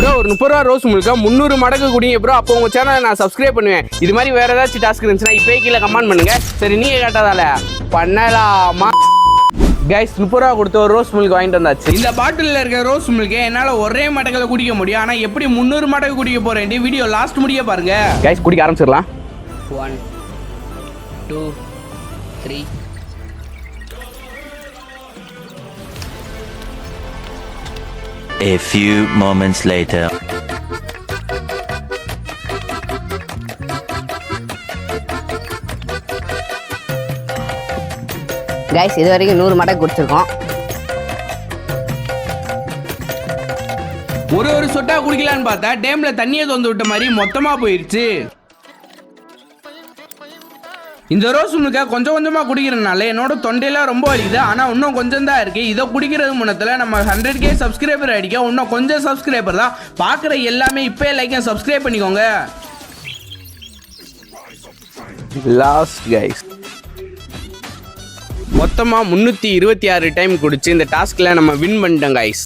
Bro ஒரு 30 ரூபா rose Milkha 300 மடங்கு குடிங்க ப்ரோ. அப்போ உங்க சேனலை நான் சப்ஸ்கிரைப் பண்ணுவேன். இது மாதிரி வேற ஏதாச்சும் டாஸ்க் இருந்துச்சுன்னா இப்போ கீழே கமெண்ட் பண்ணுங்க. சரி நீங்க கேட்டதால பண்ணலாமா? கைஸ் 30 ரூபா கொடுத்து ஒரு ரோஸ் மில்க் வாங்கிட்டு வந்தாச்சு. இந்த பாட்டிலில் இருக்க ரோஸ் மில்கை என்னால் ஒரே மடக்கில் குடிக்க முடியும். ஆனால் எப்படி 300 மடங்கு குடிக்க போறேன் வீடியோ லாஸ்ட் முடிய பாருங்க. கைஸ் குடிக்க ஆரம்பிச்சிடலாம். 1 2 3 A few moments later. Guys இது வரைக்கும் 100 மடங்கு குடிச்சிருக்கோம். ஒரு சொட்டா குடிக்கலான்னு பார்த்தா டேம்ல தண்ணியை தொந்து விட்ட மாதிரி மொத்தமா போயிருச்சு. இந்த ரோஸ் மில்கை கொஞ்சம் கொஞ்சமாக குடிக்கிறதுனால என்னோட தொண்டையெல்லாம் ரொம்ப வலிக்குது. ஆனால் இன்னும் கொஞ்சம் தான் இருக்குது. இதை குடிக்கிறது முன்னத்தில் நம்ம 100K சப்ஸ்கிரைபர் அடிக்க இன்னும் கொஞ்சம் சப்ஸ்கிரைபர் தான். பார்க்குற எல்லாமே இப்போ லைக் சப்ஸ்கிரைப் பண்ணிக்கோங்க. லாஸ்ட் கைஸ் மொத்தமாக 326 டைம் குடிச்சு இந்த டாஸ்கில் நம்ம வின் பண்ணிட்டோம் கைஸ்.